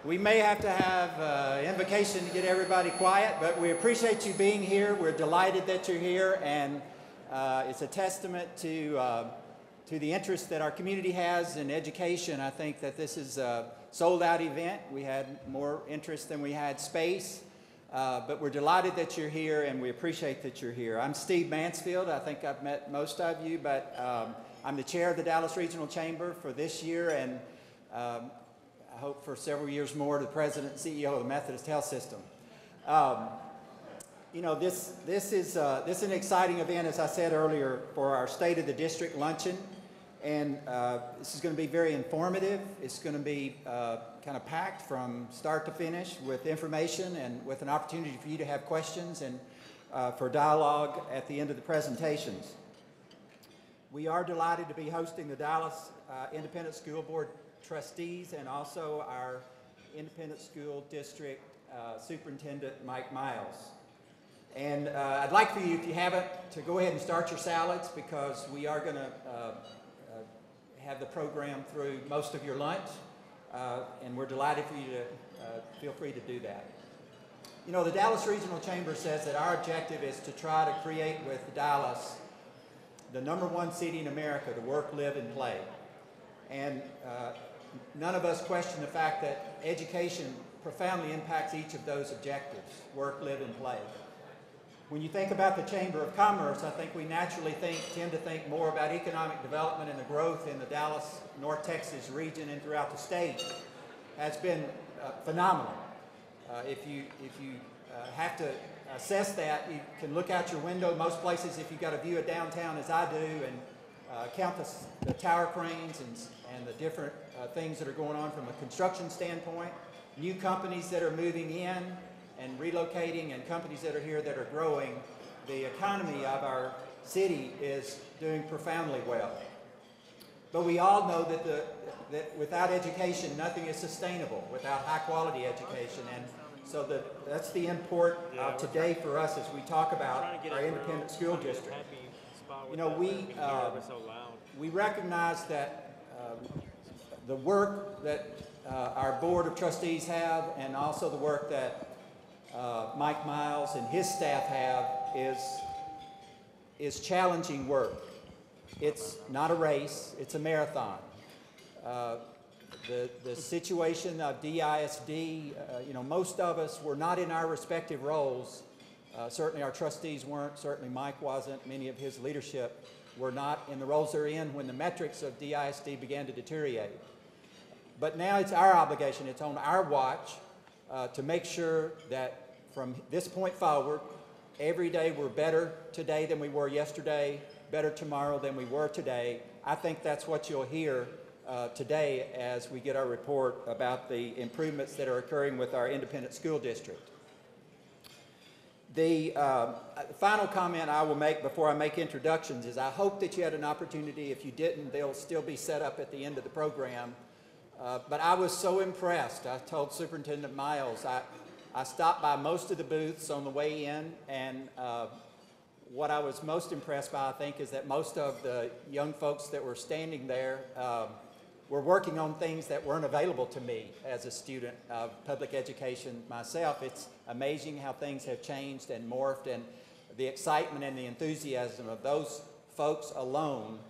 We may have to have invocation to get everybody quiet, but we appreciate you being here. We're delighted that you're here, and it's a testament to the interest that our community has in education. I think that this is a sold-out event. We had more interest than we had space, but we're delighted that you're here, and we appreciate that you're here. I'm Steve Mansfield. I think I've met most of you, but I'm the chair of the Dallas Regional Chamber for this year, and I hope for several years more, the president and CEO of the Methodist Health System. You know, this is an exciting event, as I said earlier, for our State of the District Luncheon. And this is going to be very informative. It's going to be kind of packed from start to finish with information and with an opportunity for you to have questions and for dialogue at the end of the presentations. We are delighted to be hosting the Dallas Independent School Board Trustees and also our Independent School District Superintendent, Mike Miles. And I'd like for you, if you haven't, to go ahead and start your salads, because we are going to have the program through most of your lunch, and we're delighted for you to feel free to do that. You know, the Dallas Regional Chamber says that our objective is to try to create with Dallas the #1 city in America to work, live, and play. And none of us question the fact that education profoundly impacts each of those objectives: work, live, and play. When you think about the Chamber of Commerce, I think we naturally tend to think more about economic development, and the growth in the Dallas, North Texas region and throughout the state has been phenomenal. If you have to assess that, you can look out your window most places if you've got a view of downtown, as I do, and count the tower cranes and the different things that are going on from a construction standpoint, new companies that are moving in and relocating, and companies that are here that are growing. The economy of our city is doing profoundly well. But we all know that without education, nothing is sustainable, without high-quality education. And so that's the import of today for us as we talk about our independent school district. You know, we recognize that the work that our Board of Trustees have, and also the work that Mike Miles and his staff have, is challenging work. It's not a race, it's a marathon. The situation of DISD, you know, most of us were not in our respective roles. Certainly our trustees weren't, certainly Mike wasn't, many of his leadership were not in the roles they're in when the metrics of DISD began to deteriorate. But now it's our obligation, it's on our watch to make sure that from this point forward, every day we're better today than we were yesterday, better tomorrow than we were today. I think that's what you'll hear today as we get our report about the improvements that are occurring with our independent school district. The final comment I will make before I make introductions is I hope that you had an opportunity. If you didn't, they'll still be set up at the end of the program. But I was so impressed. I told Superintendent Miles, I stopped by most of the booths on the way in, and what I was most impressed by, I think, is that most of the young folks that were standing there were working on things that weren't available to me as a student of public education myself. It's amazing how things have changed and morphed, and the excitement and the enthusiasm of those folks alone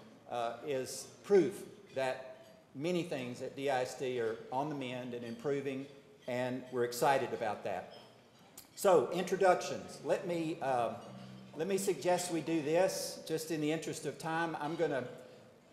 is proof that many things at DISD are on the mend and improving, and we're excited about that. So, introductions. Let me suggest we do this, just in the interest of time. I'm going to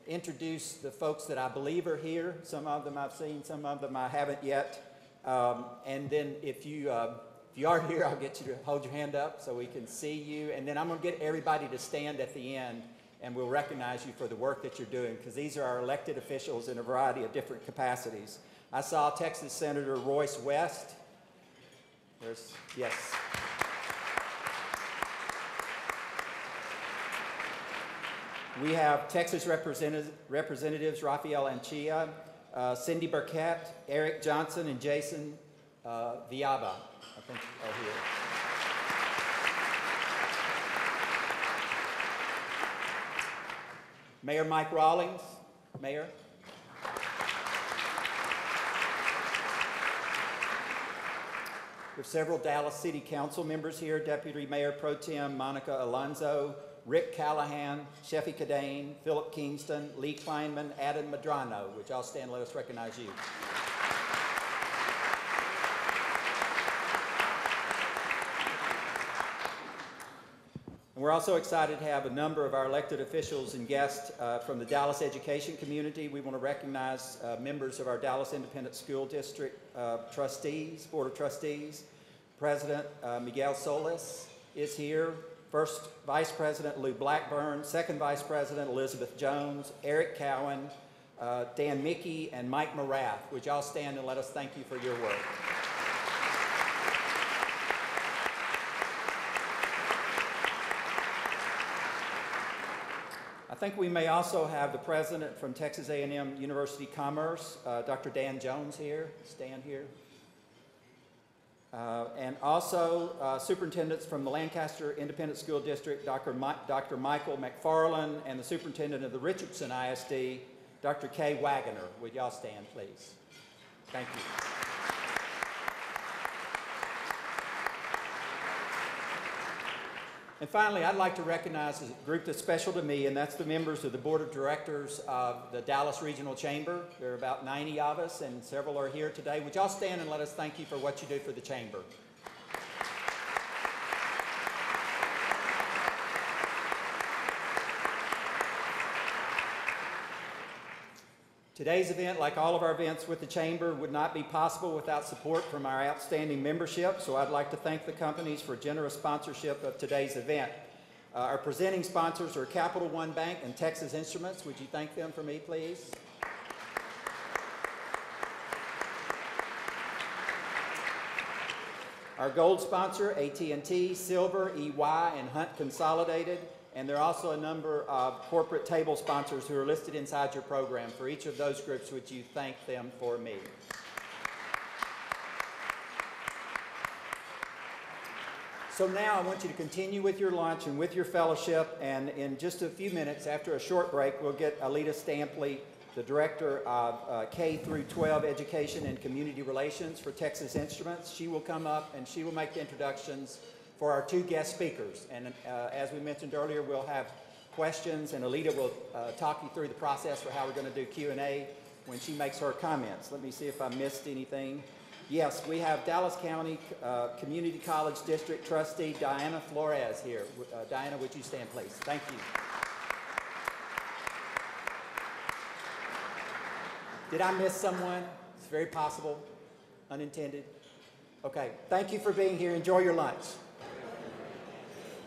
introduce the folks that I believe are here. Some of them I've seen, some of them I haven't yet. And then if you are here, I'll get you to hold your hand up so we can see you. And then I'm going to get everybody to stand at the end, and we'll recognize you for the work that you're doing, because these are our elected officials in a variety of different capacities. I saw Texas Senator Royce West. Yes. We have Texas Representatives Rafael Anchia, Cindy Burkett, Eric Johnson, and Jason Viaba, I think, are here. Mayor Mike Rawlings. Mayor. We have several Dallas City Council members here, Deputy Mayor Pro Tem Monica Alonso, Rick Callahan, Sheffy Cadane, Philip Kingston, Lee Kleinman, Adam Madrano. Would y'all stand and let us recognize you? And we're also excited to have a number of our elected officials and guests from the Dallas education community. We want to recognize members of our Dallas Independent School District trustees, Board of Trustees. President Miguel Solis is here. First Vice President Lou Blackburn, Second Vice President Elizabeth Jones, Eric Cowan, Dan Mickey, and Mike Morath. Would y'all stand and let us thank you for your work? I think we may also have the president from Texas A&M University Commerce, Dr. Dan Jones here. Stand here. And also superintendents from the Lancaster Independent School District, Dr. Michael McFarland, and the superintendent of the Richardson ISD, Dr. Kay Wagoner. Would y'all stand, please? Thank you. And finally, I'd like to recognize a group that's special to me, and that's the members of the Board of Directors of the Dallas Regional Chamber. There are about 90 of us, and several are here today. Would y'all stand and let us thank you for what you do for the Chamber? Today's event, like all of our events with the Chamber, would not be possible without support from our outstanding membership, so I'd like to thank the companies for generous sponsorship of today's event. Our presenting sponsors are Capital One Bank and Texas Instruments. Would you thank them for me, please? Our gold sponsor, AT&T, Silver, EY, and Hunt Consolidated. And there are also a number of corporate table sponsors who are listed inside your program. For each of those groups, would you thank them for me? So now I want you to continue with your lunch and with your fellowship, and in just a few minutes, after a short break, we'll get Alita Stampley, the Director of K through 12 Education and Community Relations for Texas Instruments. She will come up and she will make the introductions for our two guest speakers. And as we mentioned earlier, we'll have questions, and Alita will talk you through the process for how we're going to do Q&A when she makes her comments. Let me see if I missed anything. Yes, we have Dallas County Community College District Trustee Diana Flores here. Diana, would you stand, please? Thank you. Did I miss someone? It's very possible. Unintended. Okay, thank you for being here. Enjoy your lunch.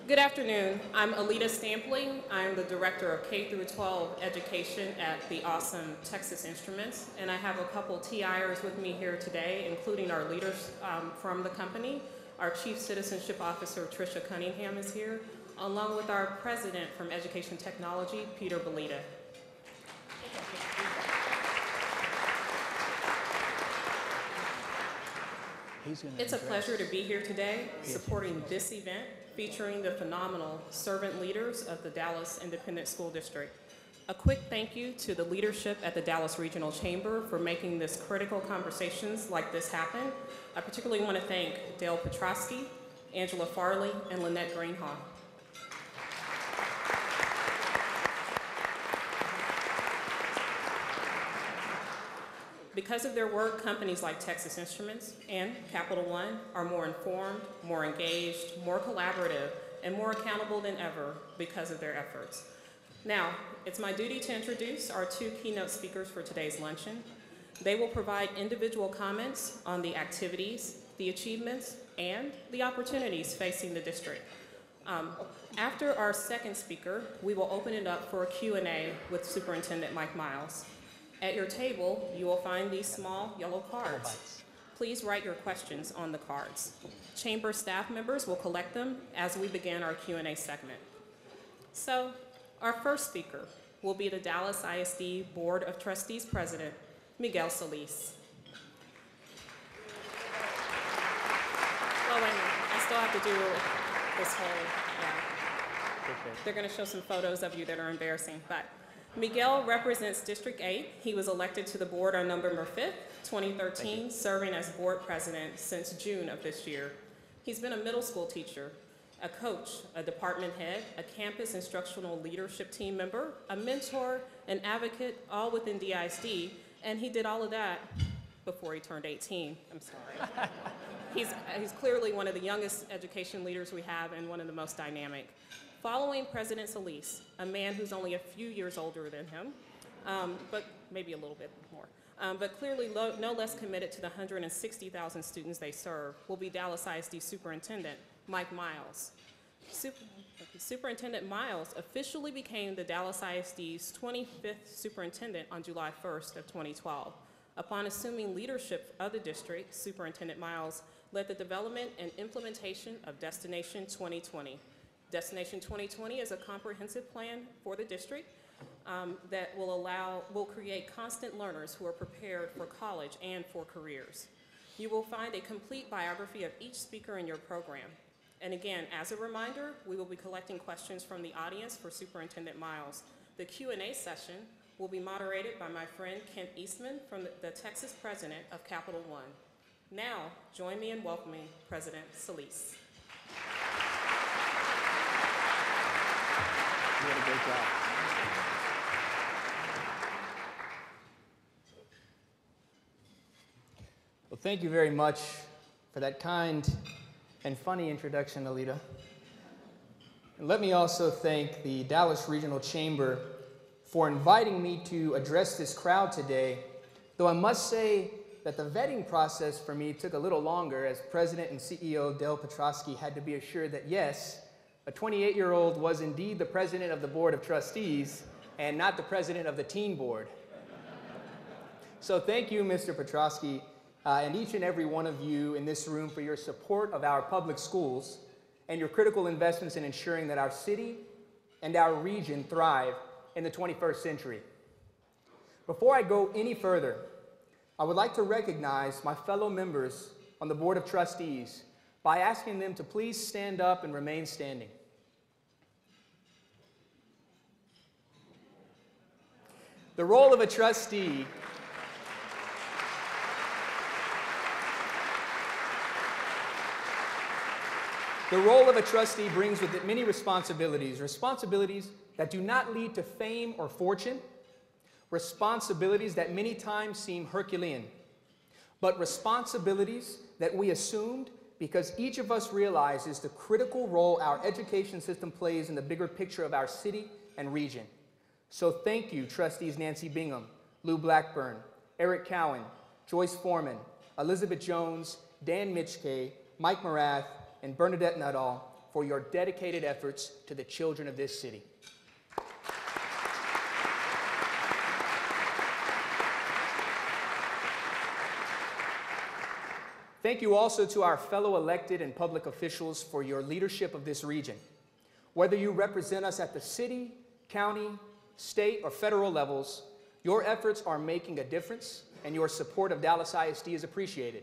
Good afternoon. I'm Alita Stampley. I'm the Director of K through 12 Education at the awesome Texas Instruments, and I have a couple TIers with me here today, including our leaders from the company. Our Chief Citizenship Officer, Tricia Cunningham, is here, along with our President from Education Technology, Peter Belita. It's a pleasure to be here today supporting this event featuring the phenomenal servant leaders of the Dallas Independent School District. A quick thank you to the leadership at the Dallas Regional Chamber for making this critical conversations like this happen. I particularly want to thank Dale Petrosky, Angela Farley, and Lynette Greenhaw. Because of their work, companies like Texas Instruments and Capital One are more informed, more engaged, more collaborative, and more accountable than ever because of their efforts. Now, it's my duty to introduce our two keynote speakers for today's luncheon. They will provide individual comments on the activities, the achievements, and the opportunities facing the district. After our second speaker, we will open it up for a Q&A with Superintendent Mike Miles. At your table, you will find these small yellow cards. Please write your questions on the cards. Chamber staff members will collect them as we begin our Q&A segment. So, our first speaker will be the Dallas ISD Board of Trustees President, Miguel Solis. Oh, wait a minute. I still have to do this whole, yeah. They're going to show some photos of you that are embarrassing, but Miguel represents District 8. He was elected to the board on November 5th, 2013, serving as board president since June of this year. He's been a middle school teacher, a coach, a department head, a campus instructional leadership team member, a mentor, an advocate, all within DISD, and he did all of that before he turned 18. I'm sorry. He's clearly one of the youngest education leaders we have and one of the most dynamic. Following President Solis, a man who's only a few years older than him, but maybe a little bit more, but clearly no less committed to the 160,000 students they serve, will be Dallas ISD Superintendent Mike Miles. Superintendent Miles officially became the Dallas ISD's 25th superintendent on July 1st of 2012. Upon assuming leadership of the district, Superintendent Miles led the development and implementation of Destination 2020. Destination 2020 is a comprehensive plan for the district that will create constant learners who are prepared for college and for careers. You will find a complete biography of each speaker in your program. And again, as a reminder, we will be collecting questions from the audience for Superintendent Miles. The Q&A session will be moderated by my friend Kent Eastman, from the Texas president of Capital One. Now, join me in welcoming President Solis. You did a great job. Well, thank you very much for that kind and funny introduction, Alita. And let me also thank the Dallas Regional Chamber for inviting me to address this crowd today, though I must say that the vetting process for me took a little longer, as President and CEO Del Petrosky had to be assured that yes, a 28-year-old was indeed the president of the Board of Trustees and not the president of the teen board. So thank you, Mr. Petrosky, and each and every one of you in this room for your support of our public schools and your critical investments in ensuring that our city and our region thrive in the 21st century. Before I go any further, I would like to recognize my fellow members on the Board of Trustees by asking them to please stand up and remain standing. The role of a trustee brings with it many responsibilities that do not lead to fame or fortune, responsibilities that many times seem Herculean, but responsibilities that we assumed because each of us realizes the critical role our education system plays in the bigger picture of our city and region. So thank you, Trustees Nancy Bingham, Lou Blackburn, Eric Cowan, Joyce Foreman, Elizabeth Jones, Dan Mitchkay, Mike Morath, and Bernadette Nuttall for your dedicated efforts to the children of this city. Thank you also to our fellow elected and public officials for your leadership of this region. Whether you represent us at the city, county, state, or federal levels, your efforts are making a difference, and your support of Dallas ISD is appreciated.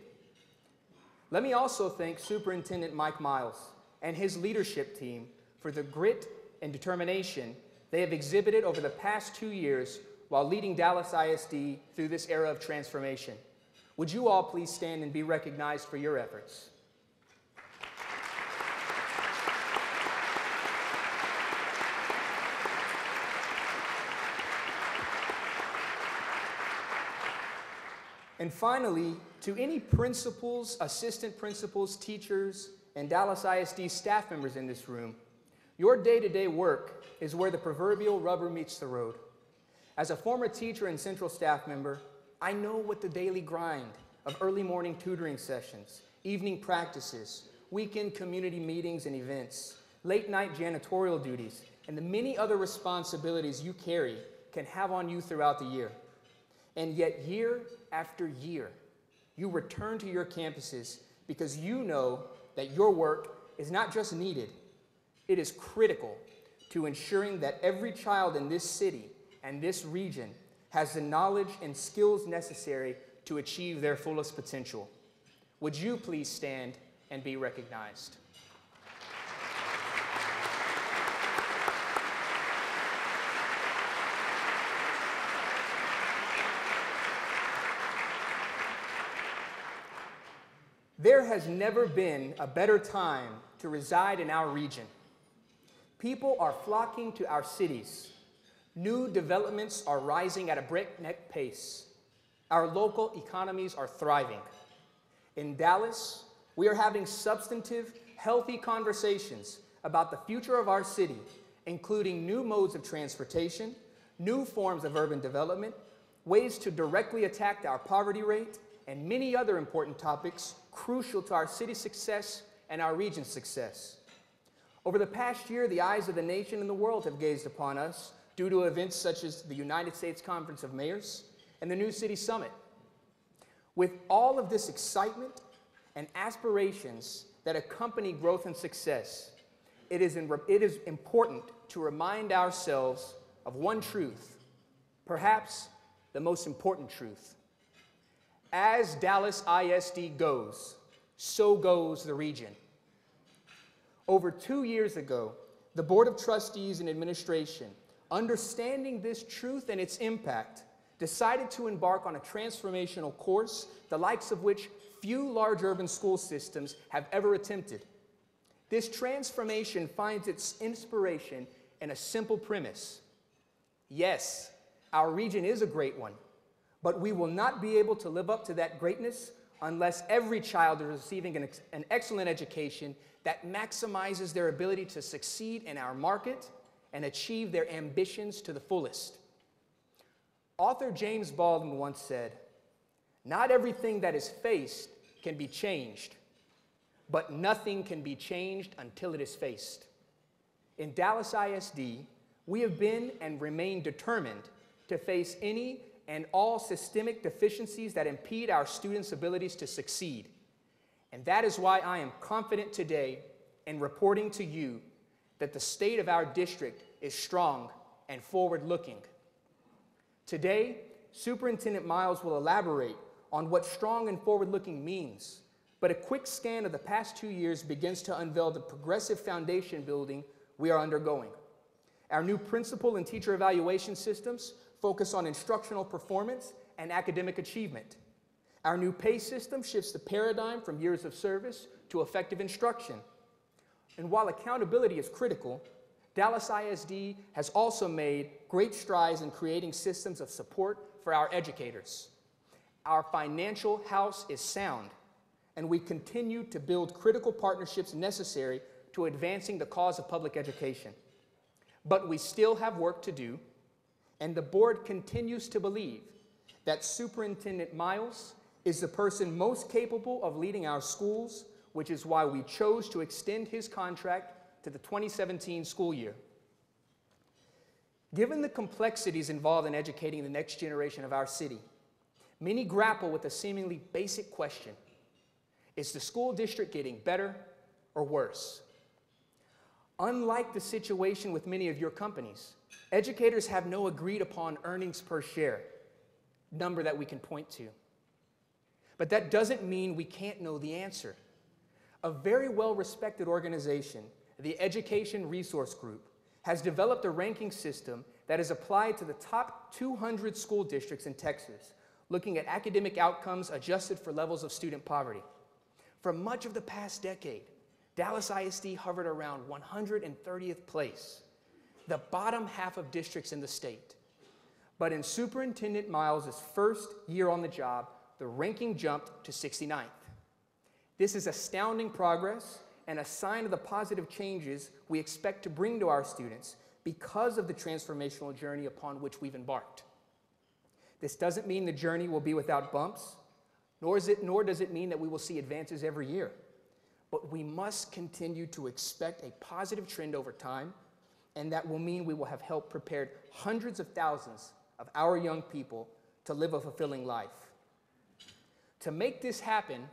Let me also thank Superintendent Mike Miles and his leadership team for the grit and determination they have exhibited over the past 2 years while leading Dallas ISD through this era of transformation. Would you all please stand and be recognized for your efforts? And finally, to any principals, assistant principals, teachers, and Dallas ISD staff members in this room, your day-to-day work is where the proverbial rubber meets the road. As a former teacher and central staff member, I know what the daily grind of early morning tutoring sessions, evening practices, weekend community meetings and events, late night janitorial duties, and the many other responsibilities you carry can have on you throughout the year. And yet, year after year, you return to your campuses because you know that your work is not just needed, it is critical to ensuring that every child in this city and this region has the knowledge and skills necessary to achieve their fullest potential. Would you please stand and be recognized? There has never been a better time to reside in our region. People are flocking to our cities. New developments are rising at a breakneck pace. Our local economies are thriving. In Dallas, we are having substantive, healthy conversations about the future of our city, including new modes of transportation, new forms of urban development, ways to directly attack our poverty rate, and many other important topics crucial to our city's success and our region's success. Over the past year, the eyes of the nation and the world have gazed upon us due to events such as the United States Conference of Mayors and the New City Summit. With all of this excitement and aspirations that accompany growth and success, it is important to remind ourselves of one truth, perhaps the most important truth. As Dallas ISD goes, so goes the region. Over 2 years ago, the Board of Trustees and Administration, understanding this truth and its impact, decided to embark on a transformational course, the likes of which few large urban school systems have ever attempted. This transformation finds its inspiration in a simple premise. Yes, our region is a great one, but we will not be able to live up to that greatness unless every child is receiving an excellent education that maximizes their ability to succeed in our market and achieve their ambitions to the fullest. Author James Baldwin once said, "Not everything that is faced can be changed, but nothing can be changed until it is faced." In Dallas ISD, we have been and remain determined to face any and all systemic deficiencies that impede our students' abilities to succeed. And that is why I am confident today in reporting to you that the state of our district is strong and forward-looking. Today, Superintendent Miles will elaborate on what strong and forward-looking means, but a quick scan of the past 2 years begins to unveil the progressive foundation building we are undergoing. Our new principal and teacher evaluation systems focus on instructional performance and academic achievement. Our new pay system shifts the paradigm from years of service to effective instruction. And while accountability is critical, Dallas ISD has also made great strides in creating systems of support for our educators. Our financial house is sound, and we continue to build critical partnerships necessary to advancing the cause of public education. But we still have work to do, and the board continues to believe that Superintendent Miles is the person most capable of leading our schools, which is why we chose to extend his contract to the 2017 school year. Given the complexities involved in educating the next generation of our city, many grapple with a seemingly basic question: is the school district getting better or worse? Unlike the situation with many of your companies, educators have no agreed upon earnings per share number that we can point to. But that doesn't mean we can't know the answer. A very well-respected organization, the Education Resource Group, has developed a ranking system that is applied to the top 200 school districts in Texas, looking at academic outcomes adjusted for levels of student poverty. For much of the past decade, Dallas ISD hovered around 130th place, the bottom half of districts in the state. But in Superintendent Miles' first year on the job, the ranking jumped to 69th. This is astounding progress and a sign of the positive changes we expect to bring to our students because of the transformational journey upon which we've embarked. This doesn't mean the journey will be without bumps, nor does it mean that we will see advances every year. But we must continue to expect a positive trend over time, and that will mean we will have helped prepare hundreds of thousands of our young people to live a fulfilling life. To make this happen,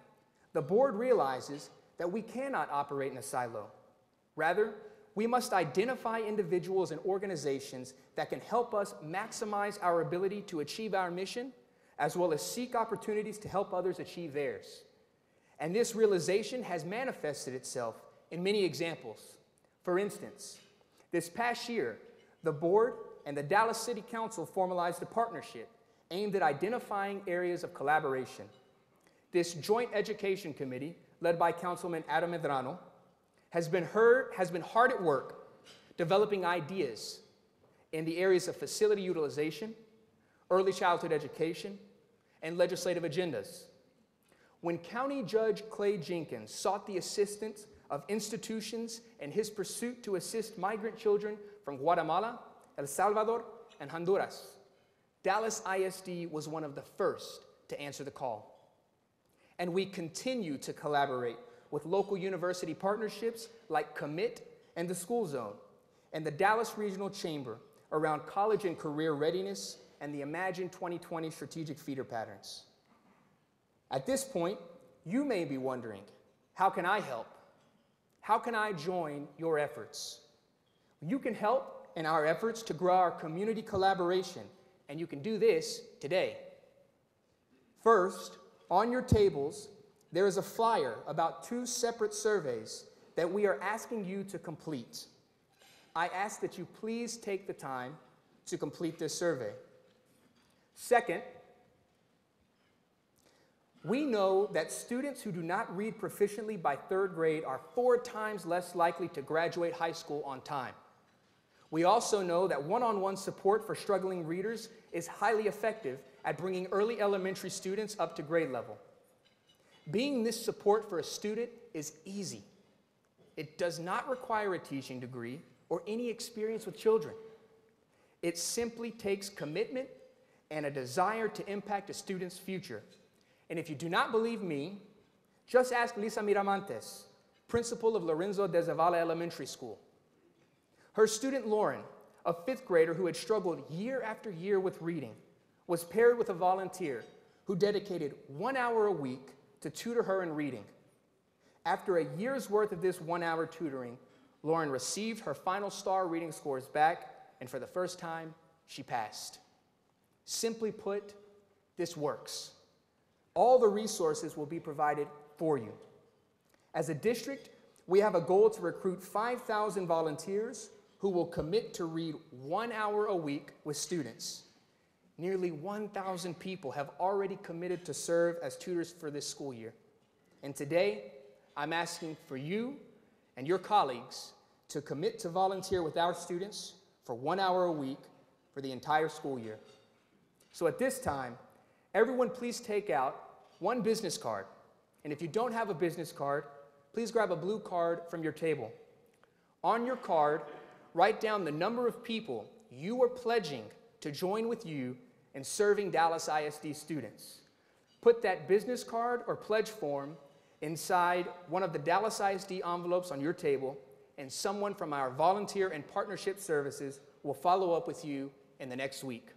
the board realizes that we cannot operate in a silo. Rather, we must identify individuals and organizations that can help us maximize our ability to achieve our mission, as well as seek opportunities to help others achieve theirs. And this realization has manifested itself in many examples. For instance, this past year, the board and the Dallas City Council formalized a partnership aimed at identifying areas of collaboration. this Joint Education Committee, led by Councilman Adam Medrano, has been hard at work developing ideas in the areas of facility utilization, early childhood education, and legislative agendas. When County Judge Clay Jenkins sought the assistance of institutions in his pursuit to assist migrant children from Guatemala, El Salvador, and Honduras, Dallas ISD was one of the first to answer the call. And we continue to collaborate with local university partnerships like Commit and the School Zone, and the Dallas Regional Chamber around college and career readiness and the Imagine 2020 strategic feeder patterns. At this point, you may be wondering, how can I help? How can I join your efforts? You can help in our efforts to grow our community collaboration, and you can do this today. First, on your tables, there is a flyer about 2 separate surveys that we are asking you to complete. I ask that you please take the time to complete this survey. Second, we know that students who do not read proficiently by 3rd grade are 4 times less likely to graduate high school on time. We also know that one-on-one support for struggling readers is highly effective at bringing early elementary students up to grade level. Being this support for a student is easy. It does not require a teaching degree or any experience with children. It simply takes commitment and a desire to impact a student's future. And if you do not believe me, just ask Lisa Miramontes, principal of Lorenzo de Zavala Elementary School. Her student Lauren, a 5th grader who had struggled year after year with reading, was paired with a volunteer who dedicated 1 hour a week to tutor her in reading. After a year's worth of this 1-hour tutoring, Lauren received her final STAR reading scores back, and for the first time, she passed. Simply put, this works. All the resources will be provided for you. As a district, we have a goal to recruit 5,000 volunteers who will commit to read 1 hour a week with students. Nearly 1,000 people have already committed to serve as tutors for this school year. And today, I'm asking for you and your colleagues to commit to volunteer with our students for 1 hour a week for the entire school year. So at this time, everyone please take out 1 business card. And if you don't have a business card, please grab a blue card from your table. On your card, write down the number of people you are pledging to join with you in serving Dallas ISD students. Put that business card or pledge form inside one of the Dallas ISD envelopes on your table, and someone from our volunteer and partnership services will follow up with you in the next week.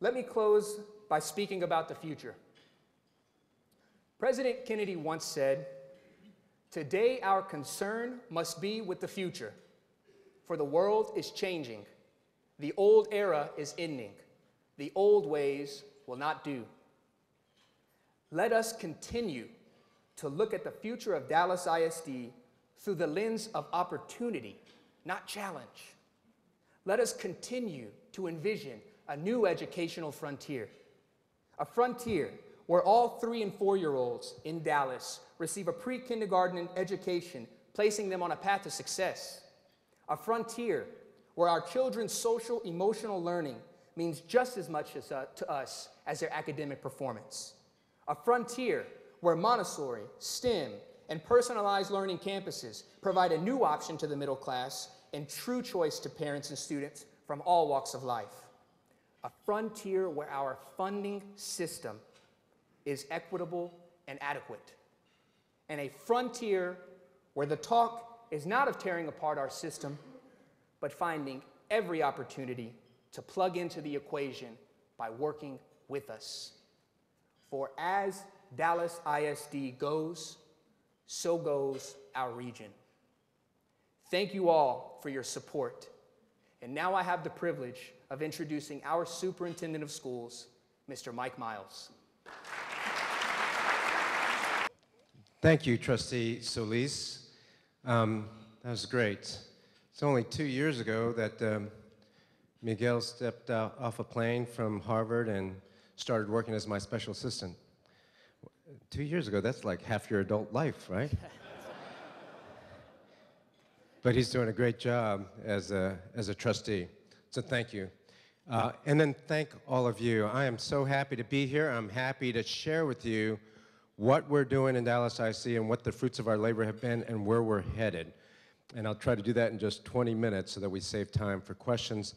Let me close by speaking about the future. President Kennedy once said, "Today our concern must be with the future, for the world is changing. The old era is ending. The old ways will not do." Let us continue to look at the future of Dallas ISD through the lens of opportunity, not challenge. Let us continue to envision a new educational frontier, a frontier where all 3- and 4-year-olds in Dallas receive a pre-kindergarten education, placing them on a path to success, a frontier where our children's social, emotional learning means just as much to us as their academic performance, a frontier where Montessori, STEM, and personalized learning campuses provide a new option to the middle class and true choice to parents and students from all walks of life, a frontier where our funding system is equitable and adequate, and a frontier where the talk is not of tearing apart our system, but finding every opportunity to plug into the equation by working with us. For as Dallas ISD goes, so goes our region. Thank you all for your support. And now I have the privilege of introducing our Superintendent of Schools, Mr. Mike Miles. Thank you, Trustee Solis. That was great. It's only 2 years ago that Miguel stepped off a plane from Harvard and started working as my special assistant. 2 years ago, that's like half your adult life, right? But he's doing a great job as a trustee. So thank you. And then thank all of you. I am so happy to be here. I'm happy to share with you what we're doing in Dallas IC and what the fruits of our labor have been and where we're headed. And I'll try to do that in just 20 minutes so that we save time for questions.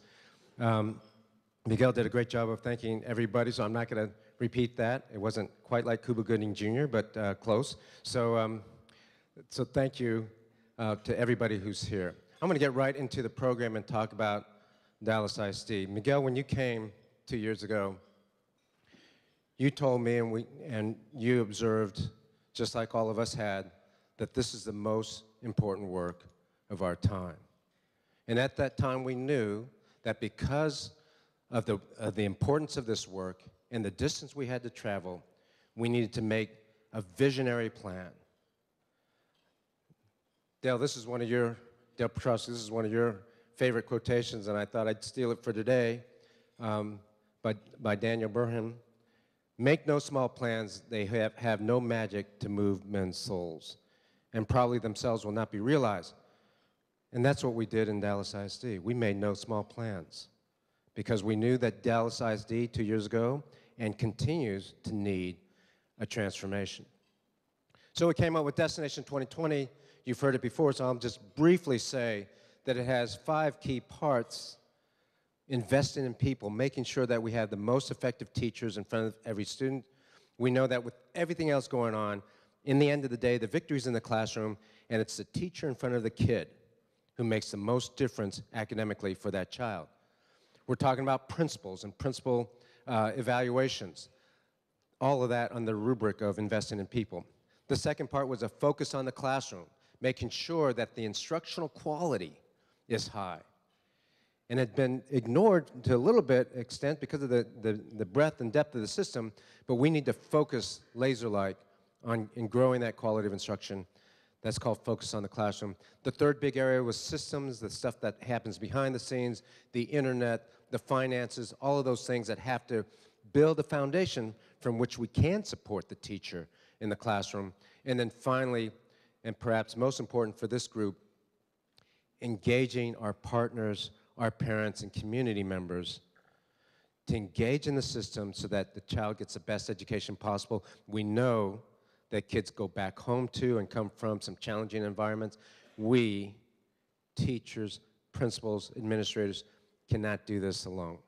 Miguel did a great job of thanking everybody, so I'm not going to repeat that. It wasn't quite like Cuba Gooding Jr., but close. So thank you to everybody who's here. I'm going to get right into the program and talk about Dallas ISD. Miguel, when you came 2 years ago, you told me and you observed, just like all of us had, that this is the most important work of our time. And at that time, we knew that because of the importance of this work and the distance we had to travel, we needed to make a visionary plan. Dale, this is one of your, Dale Petrosky, this is one of your favorite quotations, and I thought I'd steal it for today, by Daniel Burham. Make no small plans, they have no magic to move men's souls, and probably themselves will not be realized. And that's what we did in Dallas ISD. We made no small plans because we knew that Dallas ISD 2 years ago and continues to need a transformation. So we came up with Destination 2020. You've heard it before, so I'll just briefly say that it has 5 key parts: investing in people, making sure that we have the most effective teachers in front of every student. We know that with everything else going on, in the end of the day, the victory's in the classroom, and it's the teacher in front of the kid who makes the most difference academically for that child. We're talking about principles and principal evaluations, all of that on the rubric of investing in people. The second part was a focus on the classroom, making sure that the instructional quality is high. And it had been ignored to a little bit extent because of the breadth and depth of the system, but we need to focus laser-like in growing that quality of instruction. That's called focus on the classroom. The third big area was systems, the stuff that happens behind the scenes, the internet, the finances, all of those things that have to build a foundation from which we can support the teacher in the classroom. And then finally, and perhaps most important for this group, engaging our partners, our parents, and community members to engage in the system so that the child gets the best education possible. We know that kids go back home to and come from some challenging environments. We, teachers, principals, administrators, cannot do this alone.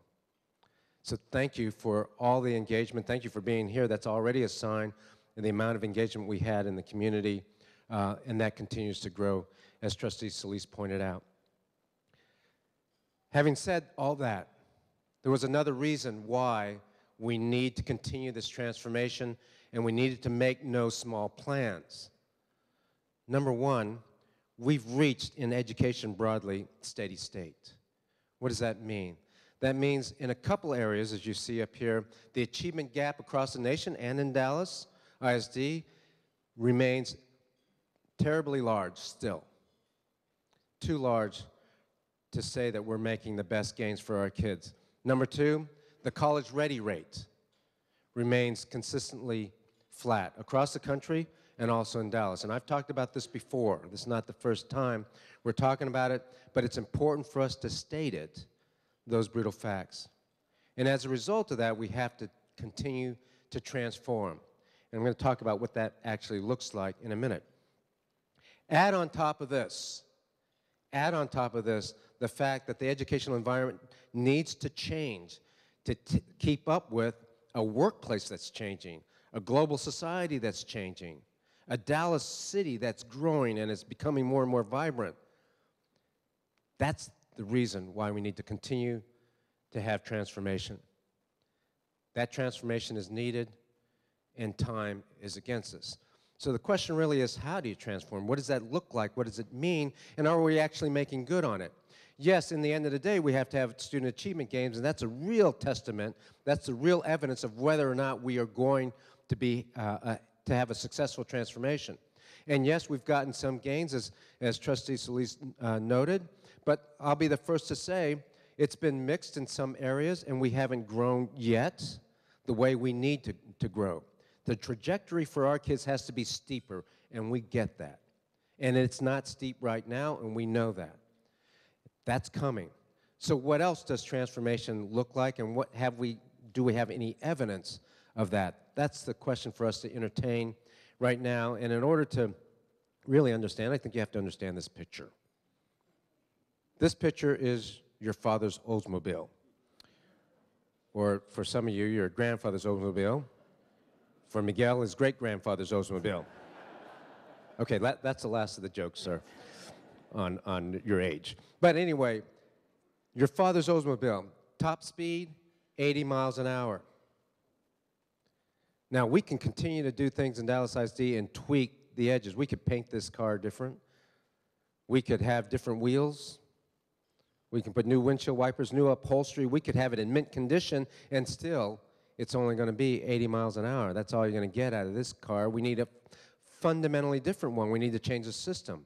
So thank you for all the engagement. Thank you for being here. That's already a sign of the amount of engagement we had in the community, and that continues to grow, as Trustee Solis pointed out. Having said all that, there was another reason why we need to continue this transformation, and we needed to make no small plans. Number one, we've reached, in education broadly, steady state. What does that mean? That means in a couple areas, as you see up here, the achievement gap across the nation and in Dallas ISD remains terribly large still. Too large to say that we're making the best gains for our kids. Number two, the college-ready rate remains consistently flat across the country and also in Dallas. And I've talked about this before. This is not the first time we're talking about it, but it's important for us to state it, those brutal facts. And as a result of that, we have to continue to transform. And I'm going to talk about what that actually looks like in a minute. Add on top of this the fact that the educational environment needs to change to keep up with a workplace that's changing, a global society that's changing, a Dallas city that's growing and is becoming more and more vibrant. That's the reason why we need to continue to have transformation. That transformation is needed, and time is against us. So the question really is, how do you transform? What does that look like? What does it mean? And are we actually making good on it? Yes, in the end of the day, we have to have student achievement gains, and that's a real testament. That's the real evidence of whether or not we are going to be to have a successful transformation. And yes, we've gotten some gains, as Trustee Solis noted, but I'll be the first to say it's been mixed in some areas, and we haven't grown yet the way we need to grow. The trajectory for our kids has to be steeper, and we get that. And it's not steep right now, and we know that. That's coming. So what else does transformation look like, and do we have any evidence of that? That's the question for us to entertain right now. And in order to really understand, I think you have to understand this picture. This picture is your father's Oldsmobile. Or for some of you, your grandfather's Oldsmobile. For Miguel, his great-grandfather's Oldsmobile. Okay, that's the last of the jokes, sir, on your age. But anyway, your father's Oldsmobile, top speed, 80 miles an hour. Now, we can continue to do things in Dallas ISD and tweak the edges. We could paint this car different. We could have different wheels. We can put new windshield wipers, new upholstery. We could have it in mint condition, and still, it's only going to be 80 miles an hour. That's all you're going to get out of this car. We need a fundamentally different one. We need to change the system.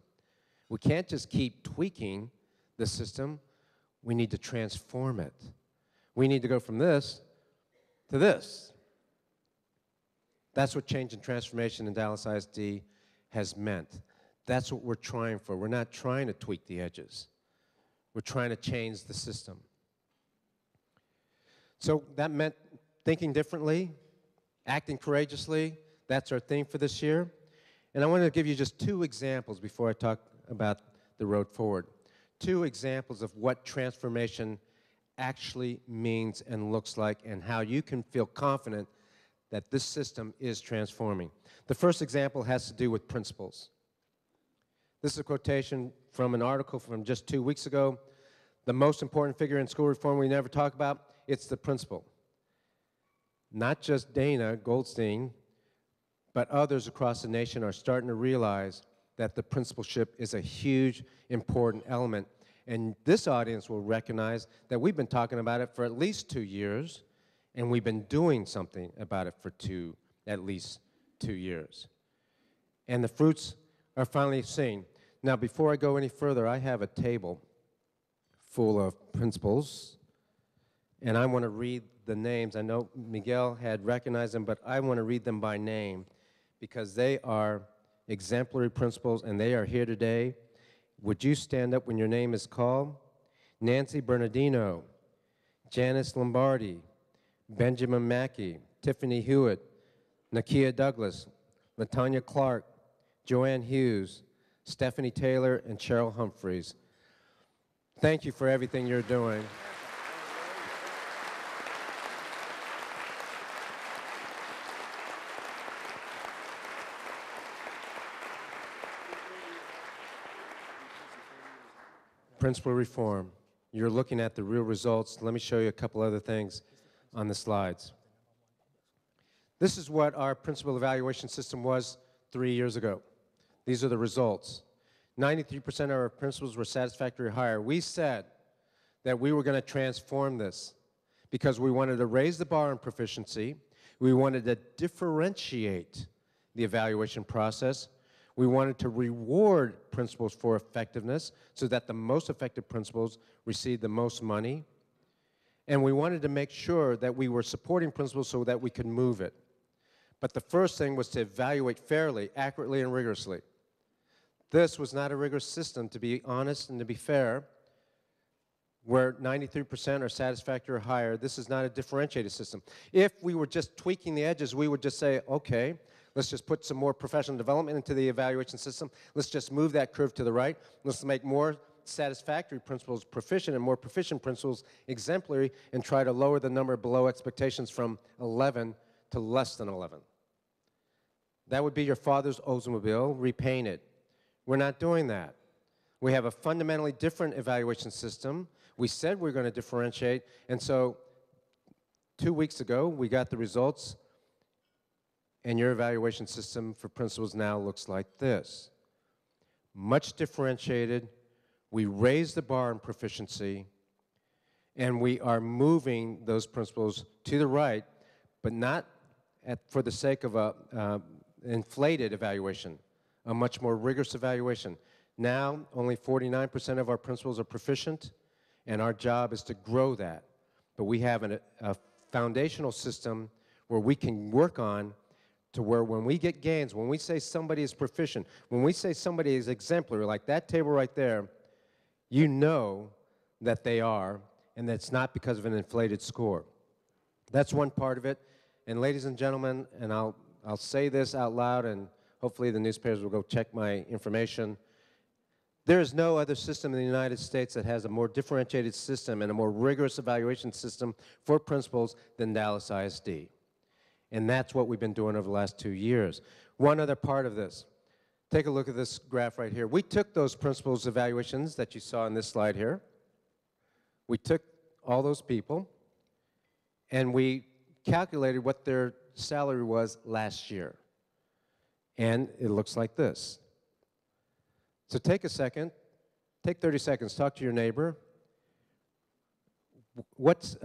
We can't just keep tweaking the system. We need to transform it. We need to go from this to this. That's what change and transformation in Dallas ISD has meant. That's what we're trying for. We're not trying to tweak the edges. We're trying to change the system. So that meant thinking differently, acting courageously. That's our theme for this year. And I want to give you just 2 examples before I talk about the road forward. 2 examples of what transformation actually means and looks like, and how you can feel confident that this system is transforming. The first example has to do with principles. This is a quotation from an article from just 2 weeks ago. The most important figure in school reform we never talk about, it's the principal. Not just Dana Goldstein, but others across the nation are starting to realize that the principalship is a huge, important element. And this audience will recognize that we've been talking about it for at least 2 years, and we've been doing something about it for at least 2 years. And the fruits are finally seen. Now, before I go any further, I have a table full of principles, and I want to read the names. I know Miguel had recognized them, but I want to read them by name because they are exemplary principles, and they are here today. Would you stand up when your name is called? Nancy Bernardino, Janice Lombardi, Benjamin Mackey, Tiffany Hewitt, Nakia Douglas, Latanya Clark, Joanne Hughes, Stephanie Taylor, and Cheryl Humphreys. Thank you for everything you're doing. Principal reform. You're looking at the real results. Let me show you a couple other things on the slides. This is what our principal evaluation system was 3 years ago. These are the results. 93% of our principals were satisfactory or higher. We said that we were going to transform this because we wanted to raise the bar on proficiency. We wanted to differentiate the evaluation process. We wanted to reward principals for effectiveness so that the most effective principals received the most money. And we wanted to make sure that we were supporting principals so that we could move it. But the first thing was to evaluate fairly, accurately, and rigorously. This was not a rigorous system, to be honest and to be fair, where 93% are satisfactory or higher. This is not a differentiated system. If we were just tweaking the edges, we would just say, okay, let's just put some more professional development into the evaluation system. Let's just move that curve to the right. Let's make more satisfactory principals proficient and more proficient principals exemplary, and try to lower the number below expectations from 11 to less than 11. That would be your father's Oldsmobile repainted. We're not doing that. We have a fundamentally different evaluation system. We said we're going to differentiate, and so 2 weeks ago we got the results, and your evaluation system for principals now looks like this. Much differentiated. We raised the bar in proficiency, and we are moving those principles to the right, but not for the sake of an inflated evaluation, a much more rigorous evaluation. Now, only 49% of our principals are proficient, and our job is to grow that. But we have a foundational system where we can work on to where when we get gains, when we say somebody is proficient, when we say somebody is exemplary, like that table right there, you know that they are, and that's not because of an inflated score. That's one part of it. And ladies and gentlemen, and I'll say this out loud, and hopefully the newspapers will go check my information. There is no other system in the United States that has a more differentiated system and a more rigorous evaluation system for principals than Dallas ISD. And that's what we've been doing over the last 2 years. One other part of this. Take a look at this graph right here. We took those principals evaluations that you saw in this slide here. We took all those people, and we calculated what their salary was last year. And it looks like this. So take a second, take 30 seconds, talk to your neighbor. What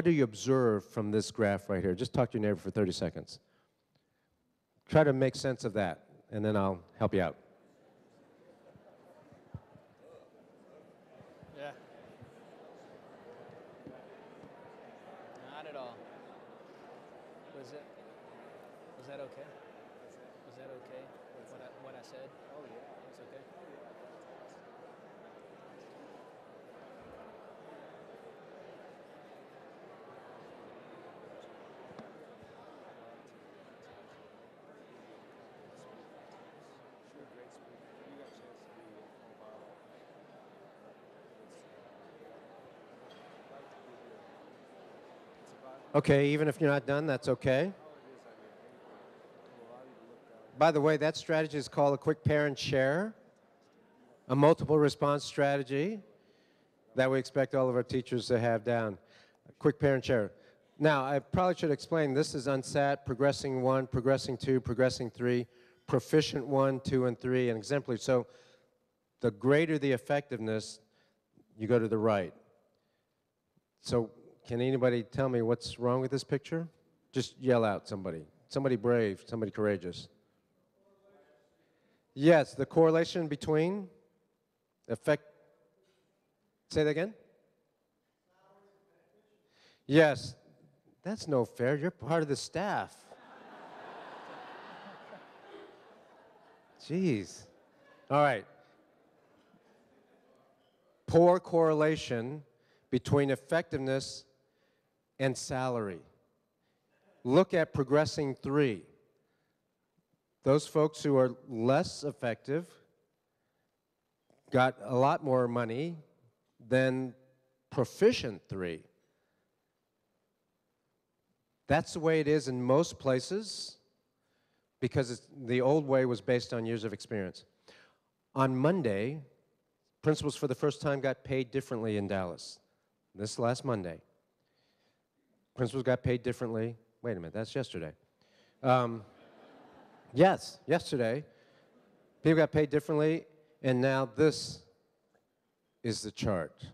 do you observe from this graph right here? Just talk to your neighbor for 30 seconds. Try to make sense of that, and then I'll help you out. Yeah. Not at all. Was that okay? Was that okay? What I said? Oh yeah. It's okay. Okay, even if you're not done, that's okay. By the way, that strategy is called a quick pair and share, a multiple response strategy that we expect all of our teachers to have down. A quick pair and share. Now, I probably should explain, this is unsat, progressing 1, progressing 2, progressing 3, proficient 1, 2, and 3, and exemplary. So the greater the effectiveness, you go to the right. So can anybody tell me what's wrong with this picture? Just yell out, somebody. Somebody brave, somebody courageous. Yes, the correlation between effect. Say that again? Yes, that's no fair. You're part of the staff. Jeez. All right. Poor correlation between effectiveness and salary. Look at progressing 3. Those folks who are less effective got a lot more money than proficient 3. That's the way it is in most places because the old way was based on years of experience. On Monday, principals for the first time got paid differently in Dallas. This last Monday. Principals got paid differently. Wait a minute, that's yesterday. Yes, yesterday. People got paid differently, and now this is the chart.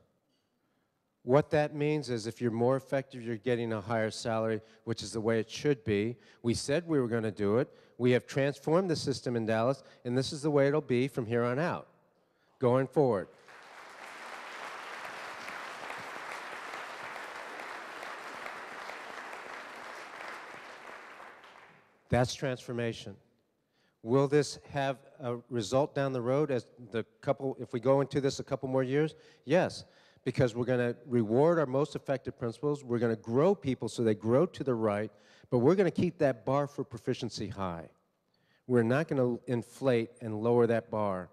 What that means is if you're more effective, you're getting a higher salary, which is the way it should be. We said we were going to do it. We have transformed the system in Dallas, and this is the way it'll be from here on out, going forward. That's transformation. Will this have a result down the road as if we go into this a couple more years? Yes, because we're going to reward our most effective principals. We're going to grow people so they grow to the right, but we're going to keep that bar for proficiency high. We're not going to inflate and lower that bar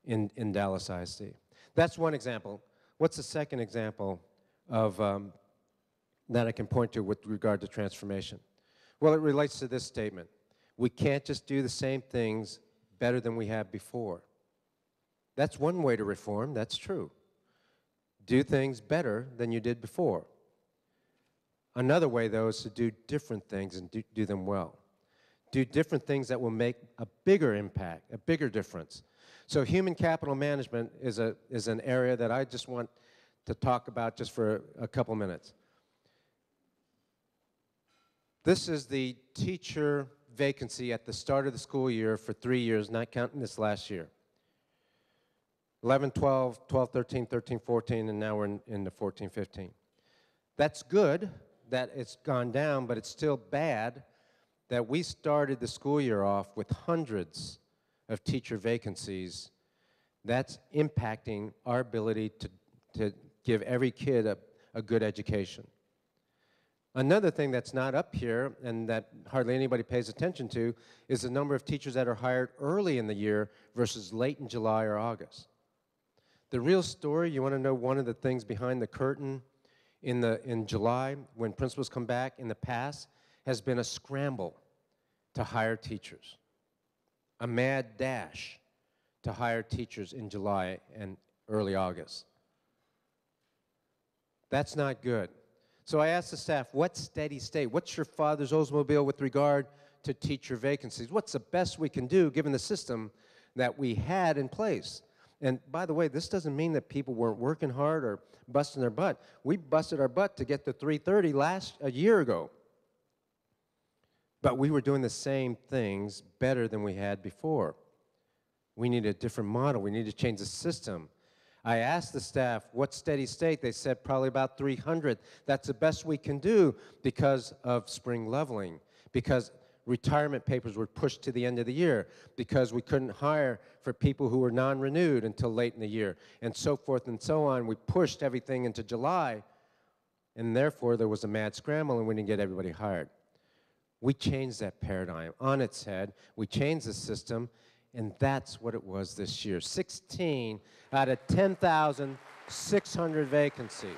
in Dallas ISD. That's one example. What's the second example of that I can point to with regard to transformation? Well, it relates to this statement. We can't just do the same things better than we have before. That's one way to reform, that's true. Do things better than you did before. Another way, though, is to do different things and do them well. Do different things that will make a bigger impact, a bigger difference. So human capital management is an area that I just want to talk about just for a couple minutes. This is the teacher vacancy at the start of the school year for 3 years, not counting this last year. 11, 12, 12, 13, 13, 14, and now we're in the 14, 15. That's good that it's gone down, but it's still bad that we started the school year off with hundreds of teacher vacancies, that's impacting our ability to give every kid a good education. Another thing that's not up here and that hardly anybody pays attention to is the number of teachers that are hired early in the year versus late in July or August. The real story, you want to know one of the things behind the curtain in July when principals come back in the past has been a scramble to hire teachers, a mad dash to hire teachers in July and early August. That's not good. So I asked the staff, what's steady state? What's your father's Oldsmobile with regard to teacher vacancies? What's the best we can do given the system that we had in place? And by the way, this doesn't mean that people weren't working hard or busting their butt. We busted our butt to get to 330 a year ago. But we were doing the same things better than we had before. We need a different model. We need to change the system. I asked the staff, what's steady state? They said probably about 300. That's the best we can do because of spring leveling, because retirement papers were pushed to the end of the year, because we couldn't hire for people who were non-renewed until late in the year, and so forth and so on. We pushed everything into July, and therefore there was a mad scramble and we didn't get everybody hired. We changed that paradigm on its head. We changed the system, and that's what it was this year. 16 out of 10,600 vacancies.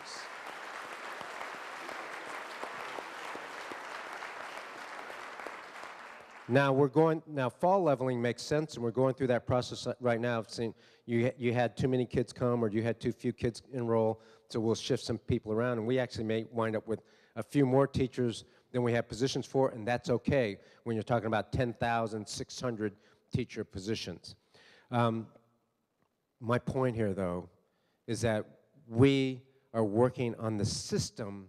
Now fall leveling makes sense, and we're going through that process right now. I've seen you had too many kids come or you had too few kids enroll, so we'll shift some people around, and we actually may wind up with a few more teachers than we have positions for, and that's okay when you're talking about 10,600 teacher positions. My point here, though, is that we are working on the system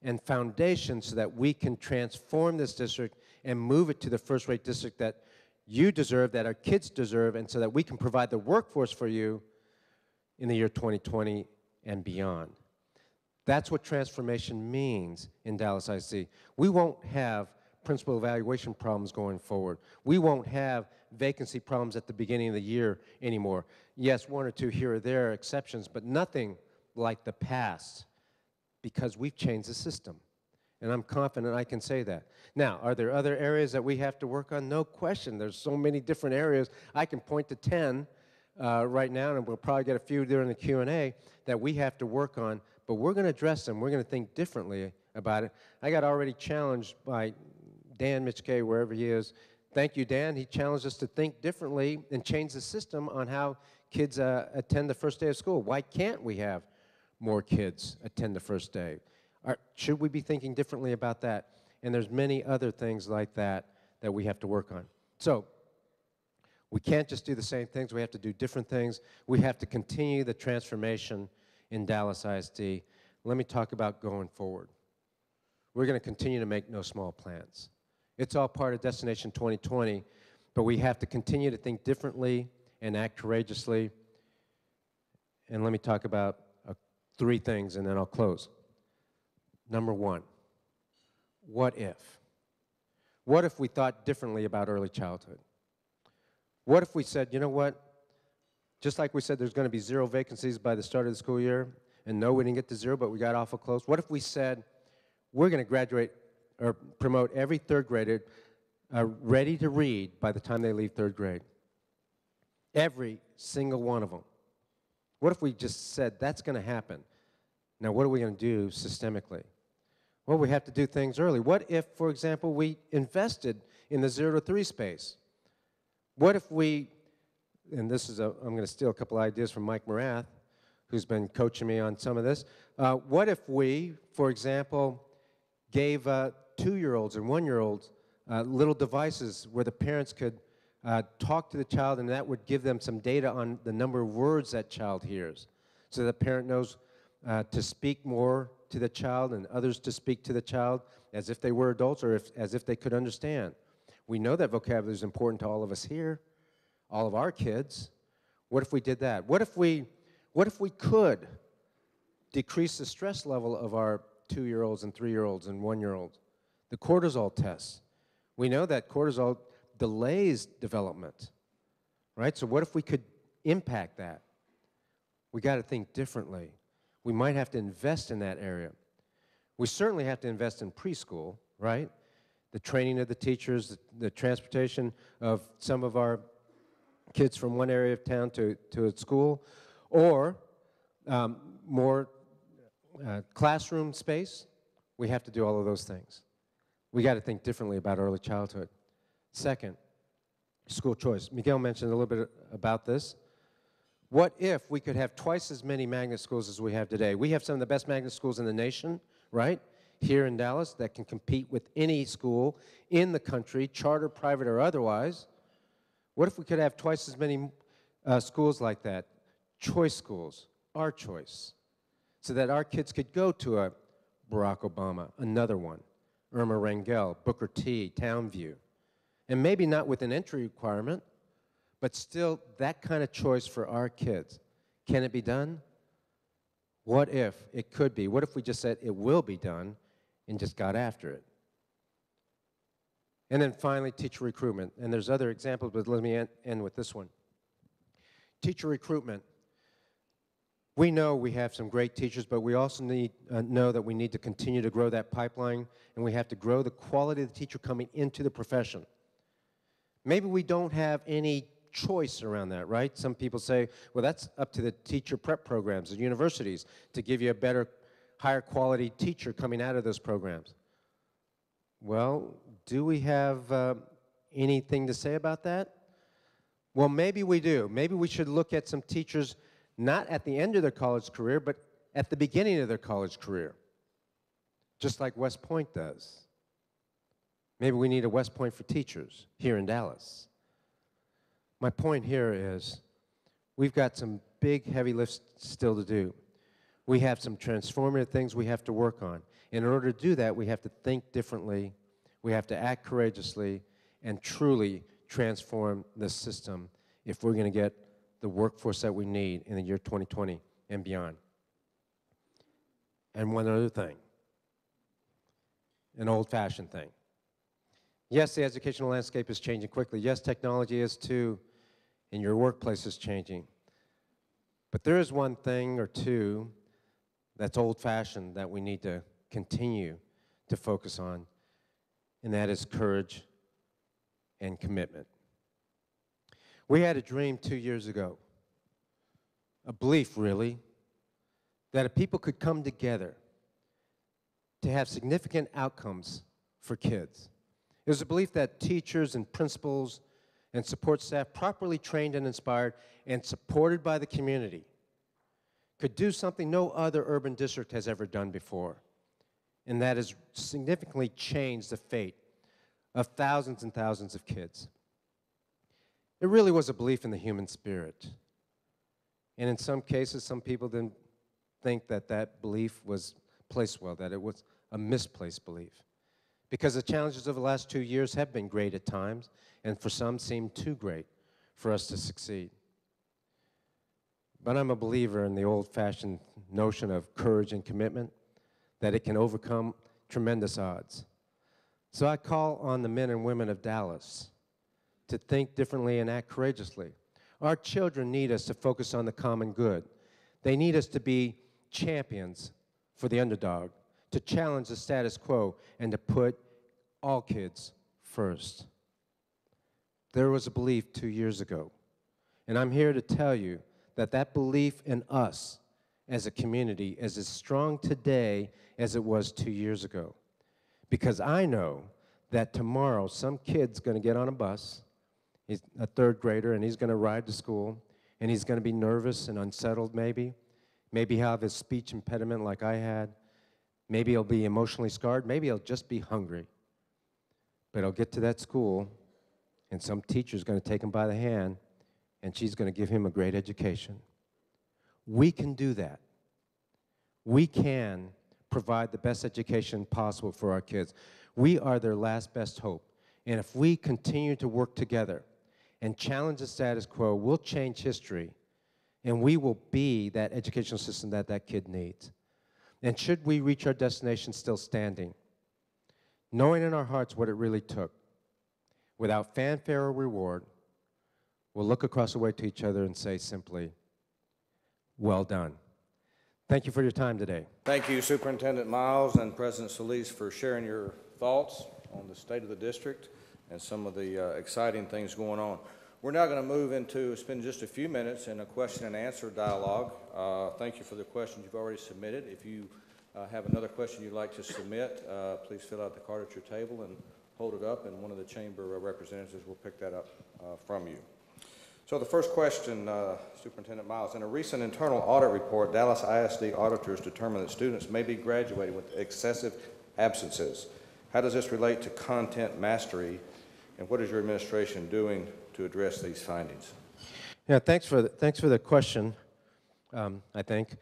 and foundation so that we can transform this district and move it to the first-rate district that you deserve, that our kids deserve, and so that we can provide the workforce for you in the year 2020 and beyond. That's what transformation means in Dallas ISD. We won't have principal evaluation problems going forward. We won't have vacancy problems at the beginning of the year anymore. Yes, one or two here or there are exceptions, but nothing like the past because we've changed the system. And I'm confident I can say that. Now, are there other areas that we have to work on? No question. There's so many different areas. I can point to 10 right now, and we'll probably get a few during the Q&A that we have to work on, but we're going to address them. We're going to think differently about it. I got already challenged by Dan Mitchkay, wherever he is. Thank you, Dan. He challenged us to think differently and change the system on how kids attend the first day of school. Why can't we have more kids attend the first day? Should we be thinking differently about that? And there's many other things like that that we have to work on. So we can't just do the same things. We have to do different things. We have to continue the transformation in Dallas ISD. Let me talk about going forward. We're going to continue to make no small plans. It's all part of Destination 2020, but we have to continue to think differently and act courageously. And let me talk about 3 things, and then I'll close. Number 1, what if? What if we thought differently about early childhood? What if we said, you know what, just like we said there's going to be 0 vacancies by the start of the school year, and no, we didn't get to 0, but we got awful close. What if we said, we're going to graduate or promote every 3rd grader ready to read by the time they leave 3rd grade? Every single one of them. What if we just said that's going to happen? Now, what are we going to do systemically? Well, we have to do things early. What if, for example, we invested in the 0 to 3 space? What if we, and this is I'm going to steal a couple ideas from Mike Morath, who's been coaching me on some of this. What if we, for example, gave 2-year-olds and 1-year-olds little devices where the parents could talk to the child, and that would give them some data on the number of words that child hears, so the parent knows to speak more to the child and others to speak to the child as if they were adults or as if they could understand. We know that vocabulary is important to all of us here, all of our kids. What if we did that? What if we could decrease the stress level of our 2-year-olds and 3-year-olds and 1-year-olds? The cortisol tests. We know that cortisol delays development, right? So what if we could impact that? We got to think differently. We might have to invest in that area. We certainly have to invest in preschool, right? The training of the teachers, the transportation of some of our kids from one area of town to a school, or more classroom space. We have to do all of those things. We got to think differently about early childhood. Second, school choice. Miguel mentioned a little bit about this. What if we could have twice as many magnet schools as we have today? We have some of the best magnet schools in the nation, right? Here in Dallas that can compete with any school in the country, charter, private, or otherwise. What if we could have twice as many schools like that? Choice schools, our choice, so that our kids could go to a Barack Obama, another one, Irma Rangel, Booker T, Townview, and maybe not with an entry requirement, but still that kind of choice for our kids. Can it be done? What if it could be? What if we just said it will be done and just got after it? And then finally, teacher recruitment. And there's other examples, but let me end with this one. Teacher recruitment. We know we have some great teachers, but we also know that we need to continue to grow that pipeline, and we have to grow the quality of the teacher coming into the profession. Maybe we don't have any choice around that, right? Some people say, well, that's up to the teacher prep programs, the universities, to give you a better, higher quality teacher coming out of those programs. Well, do we have anything to say about that? Well, maybe we do. Maybe we should look at some teachers not at the end of their college career, but at the beginning of their college career, just like West Point does. Maybe we need a West Point for teachers here in Dallas. My point here is we've got some big, heavy lifts still to do. We have some transformative things we have to work on. In order to do that, we have to think differently, we have to act courageously, and truly transform the system if we're going to get the workforce that we need in the year 2020 and beyond. And one other thing, an old-fashioned thing. Yes, the educational landscape is changing quickly. Yes, technology is too, and your workplace is changing. But there is one thing or two that's old-fashioned that we need to continue to focus on, and that is courage and commitment. We had a dream 2 years ago, a belief really, that if people could come together to have significant outcomes for kids. It was a belief that teachers and principals and support staff, properly trained and inspired and supported by the community, could do something no other urban district has ever done before, and that is significantly change the fate of thousands and thousands of kids. It really was a belief in the human spirit. And in some cases, some people didn't think that that belief was placed well, that it was a misplaced belief. Because the challenges of the last 2 years have been great at times, and for some seem too great for us to succeed. But I'm a believer in the old-fashioned notion of courage and commitment, that it can overcome tremendous odds. So I call on the men and women of Dallas to think differently and act courageously. Our children need us to focus on the common good. They need us to be champions for the underdog, to challenge the status quo, and to put all kids first. There was a belief 2 years ago, and I'm here to tell you that that belief in us as a community is as strong today as it was 2 years ago. Because I know that tomorrow some kid's going to get on a bus, he's a third grader, and he's going to ride to school, and he's going to be nervous and unsettled maybe. Maybe he'll have his speech impediment like I had. Maybe he'll be emotionally scarred. Maybe he'll just be hungry. But he'll get to that school, and some teacher's going to take him by the hand, and she's going to give him a great education. We can do that. We can provide the best education possible for our kids. We are their last best hope. And if we continue to work together and challenge the status quo, we'll change history, and we will be that educational system that that kid needs. And should we reach our destination still standing, knowing in our hearts what it really took, without fanfare or reward, will look across the way to each other and say simply, well done. Thank you for your time today. Thank you, Superintendent Miles and President Solis, for sharing your thoughts on the state of the district and some of the exciting things going on. We're now going to move into spend just a few minutes in a question and answer dialogue. Thank you for the questions you've already submitted. If you have another question you'd like to submit, please fill out the card at your table and hold it up, and one of the chamber representatives will pick that up from you. So the first question, Superintendent Miles, in a recent internal audit report, Dallas ISD auditors determined that students may be graduating with excessive absences. How does this relate to content mastery, and what is your administration doing to address these findings? Yeah, thanks for the question, I think.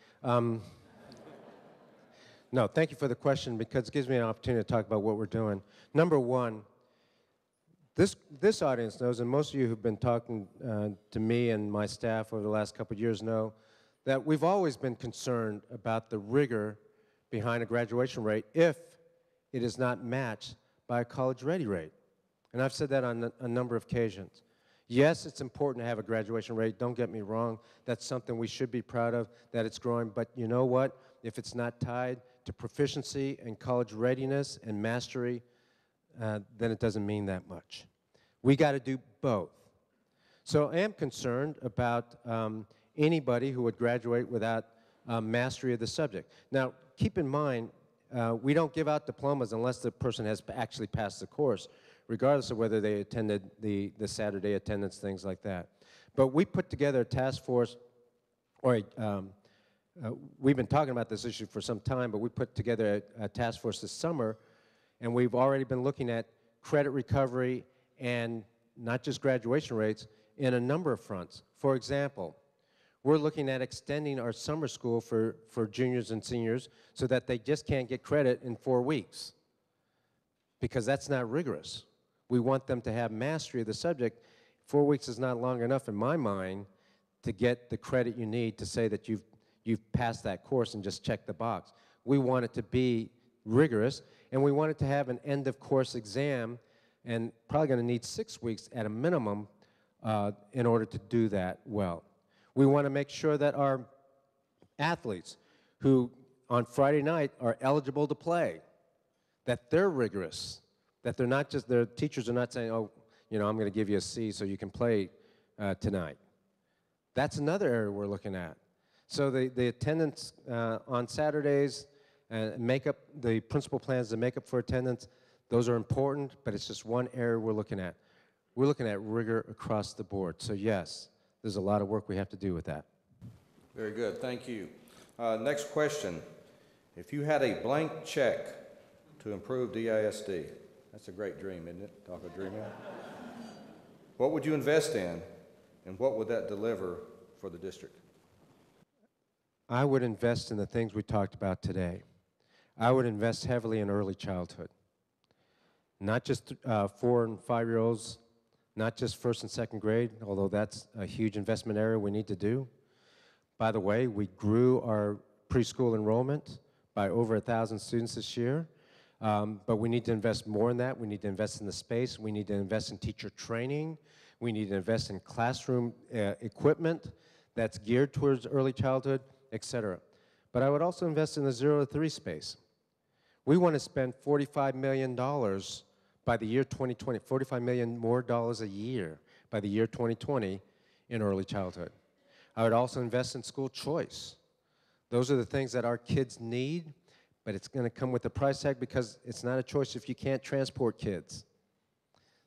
No, thank you for the question, because it gives me an opportunity to talk about what we're doing. Number one, this audience knows, and most of you who've been talking to me and my staff over the last couple of years know, that we've always been concerned about the rigor behind a graduation rate if it is not matched by a college-ready rate. And I've said that on a number of occasions. Yes, it's important to have a graduation rate, don't get me wrong. That's something we should be proud of, that it's growing. But you know what? If it's not tied to proficiency and college readiness and mastery, then it doesn't mean that much. We got to do both. So I am concerned about anybody who would graduate without mastery of the subject. Now, keep in mind, we don't give out diplomas unless the person has actually passed the course, regardless of whether they attended the Saturday attendance, things like that. But we put together a task force, or we've been talking about this issue for some time, but we put together a task force this summer, and we've already been looking at credit recovery and not just graduation rates in a number of fronts. For example, we're looking at extending our summer school for juniors and seniors so that they just can't get credit in 4 weeks, because that's not rigorous. We want them to have mastery of the subject. 4 weeks is not long enough in my mind to get the credit you need to say that you've passed that course and just check the box. We want it to be rigorous, and we want it to have an end-of-course exam, and probably going to need 6 weeks at a minimum in order to do that well. We want to make sure that our athletes who on Friday night are eligible to play, that they're rigorous, that they're not just, their teachers are not saying, oh, you know, I'm going to give you a C so you can play tonight. That's another area we're looking at. So the attendance on Saturdays, makeup, the principal plans to make up for attendance, those are important, but it's just one area we're looking at. We're looking at rigor across the board. So yes, there's a lot of work we have to do with that. Very good, thank you. Next question. If you had a blank check to improve DISD, that's a great dream, isn't it? Talk a dream out. What would you invest in, and what would that deliver for the district? I would invest in the things we talked about today. I would invest heavily in early childhood. Not just 4 and 5-year-olds, not just first and second grade, although that's a huge investment area we need to do. By the way, we grew our preschool enrollment by over 1,000 students this year, but we need to invest more in that. We need to invest in the space. We need to invest in teacher training. We need to invest in classroom equipment that's geared towards early childhood, et cetera. But I would also invest in the 0 to 3 space. We want to spend $45 million by the year 2020, $45 million more dollars a year by the year 2020 in early childhood. I would also invest in school choice. Those are the things that our kids need, but it's going to come with a price tag because it's not a choice if you can't transport kids.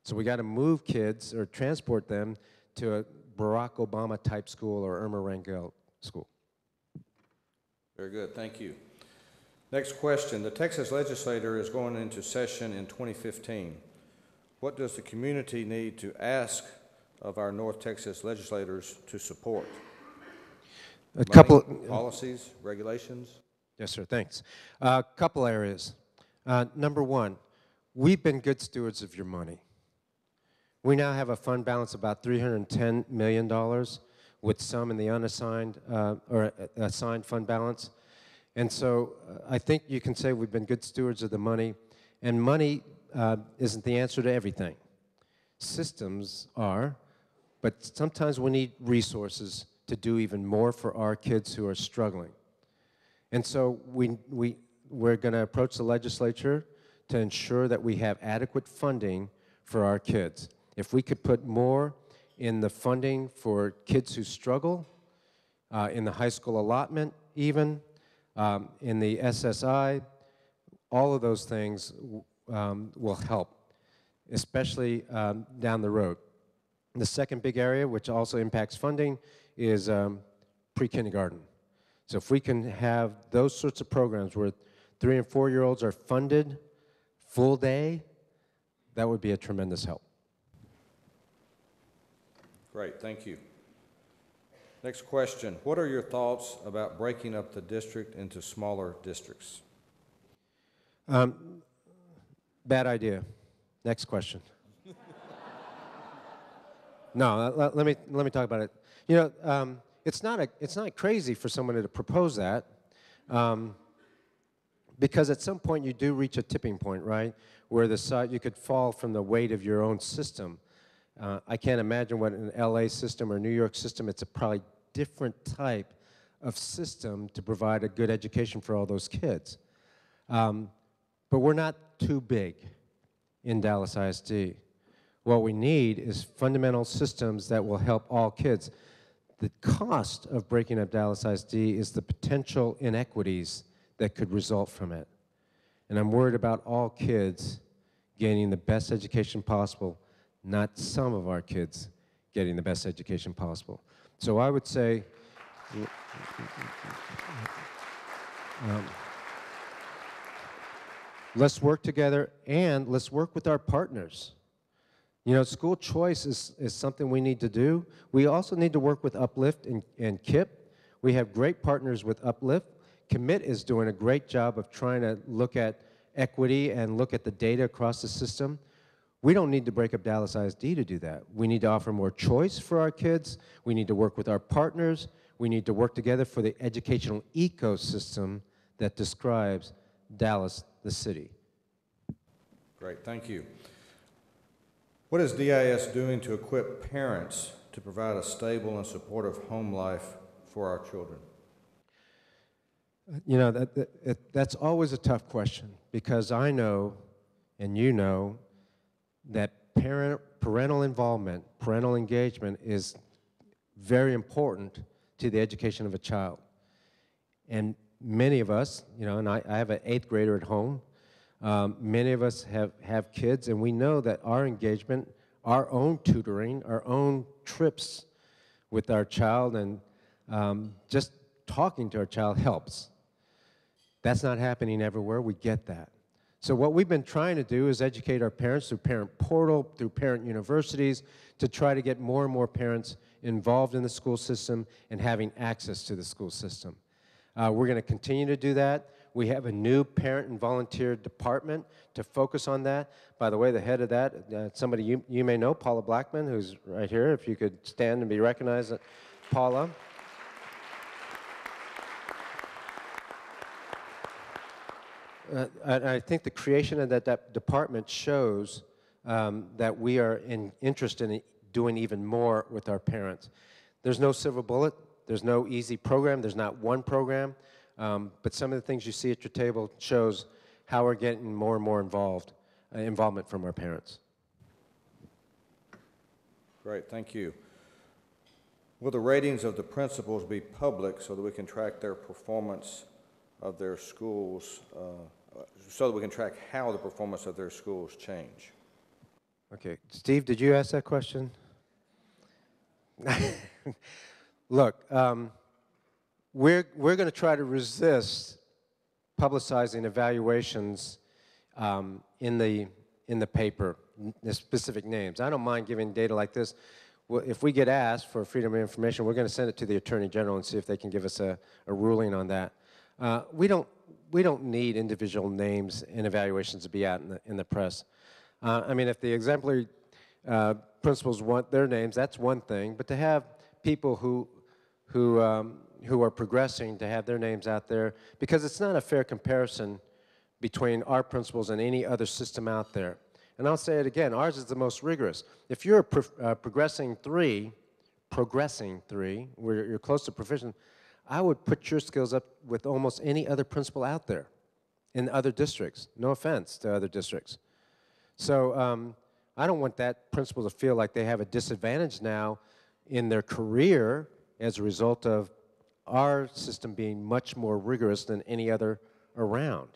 So we got to move kids or transport them to a Barack Obama type school or Irma Rangel school. Very good, thank you. Next question. The Texas legislature is going into session in 2015. What does the community need to ask of our North Texas legislators to support? A couple policies, regulations? Yes, sir, thanks. A couple areas. Number one, we've been good stewards of your money. We now have a fund balance of about $310 million with some in the unassigned or assigned fund balance. And so I think you can say we've been good stewards of the money, and money isn't the answer to everything. systems are, but sometimes we need resources to do even more for our kids who are struggling. And so we're going to approach the legislature to ensure that we have adequate funding for our kids. If we could put more in the funding for kids who struggle, in the high school allotment even, in the SSI, all of those things will help, especially down the road. The second big area, which also impacts funding, is pre-kindergarten. So if we can have those sorts of programs where 3- and 4-year-olds are funded full day, that would be a tremendous help. Great, thank you. Next question. What are your thoughts about breaking up the district into smaller districts? Bad idea. Next question. No, let me talk about it. You know, it's not crazy for someone to propose that, because at some point you do reach a tipping point, right, where you could fall from the weight of your own system. I can't imagine what an LA system or New York system. It's a probably different type of system to provide a good education for all those kids. But we're not too big in Dallas ISD. What we need is fundamental systems that will help all kids. The cost of breaking up Dallas ISD is the potential inequities that could result from it. And I'm worried about all kids gaining the best education possible, not some of our kids getting the best education possible. So I would say, let's work together, and let's work with our partners. You know, school choice is something we need to do. We also need to work with Uplift and KIP. We have great partners with Uplift. Commit is doing a great job of trying to look at equity and look at the data across the system. We don't need to break up Dallas ISD to do that. We need to offer more choice for our kids. We need to work with our partners. We need to work together for the educational ecosystem that describes Dallas, the city. Great, thank you. What is DIS doing to equip parents to provide a stable and supportive home life for our children? You know, that's always a tough question, because I know, and you know, that parental involvement, parental engagement is very important to the education of a child. And many of us, you know, and I have an 8th grader at home, many of us have kids, and we know that our engagement, our own tutoring, our own trips with our child, and just talking to our child helps. That's not happening everywhere. We get that. So what we've been trying to do is educate our parents through Parent Portal, through parent universities, to try to get more and more parents involved in the school system and having access to the school system. We're going to continue to do that. We have a new parent and volunteer department to focus on that. By the way, the head of that, somebody you may know, Paula Blackman, who's right here. If you could stand and be recognized, Paula. I think the creation of that department shows that we are interested in doing even more with our parents. There's no silver bullet. There's no easy program. There's not one program. But some of the things you see at your table shows how we're getting more and more involvement from our parents. Great, thank you. Will the ratings of the principals be public so that we can track their performance of their schools, so that we can track how the performance of their schools change? Okay, Steve, did you ask that question? Look, we're going to try to resist publicizing evaluations in the paper, the specific names. I don't mind giving data like this. Well, if we get asked for freedom of information, we're going to send it to the Attorney General and see if they can give us a ruling on that. We don't need individual names and evaluations to be out in the press. I mean, if the exemplary principals want their names, that's one thing. But to have people who are progressing, to have their names out there, because it's not a fair comparison between our principals and any other system out there. And I'll say it again, ours is the most rigorous. If you're progressing three, where you're close to proficient, I would put your skills up with almost any other principal out there in other districts. No offense to other districts. So I don't want that principal to feel like they have a disadvantage now in their career as a result of our system being much more rigorous than any other around.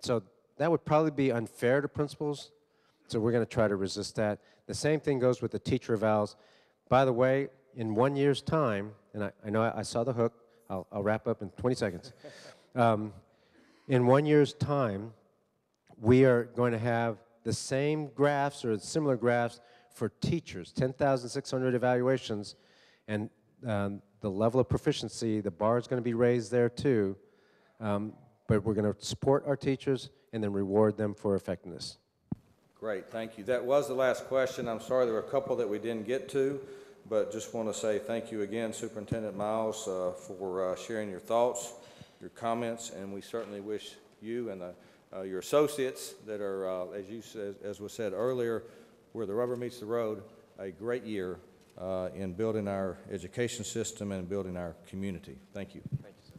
So that would probably be unfair to principals, so we're going to try to resist that. The same thing goes with the teacher evals. By the way, in 1 year's time, and I know I saw the hook, I'll wrap up in 20 seconds. In 1 year's time, we are going to have the same graphs or similar graphs for teachers, 10,600 evaluations, and the level of proficiency, the bar is going to be raised there too, but we're going to support our teachers and then reward them for effectiveness. Great, thank you. That was the last question. I'm sorry there were a couple that we didn't get to, but just want to say thank you again, Superintendent Miles, for sharing your thoughts, your comments, and we certainly wish you and your associates that are, as was said earlier, where the rubber meets the road, a great year in building our education system and building our community. Thank you. Thank you, sir.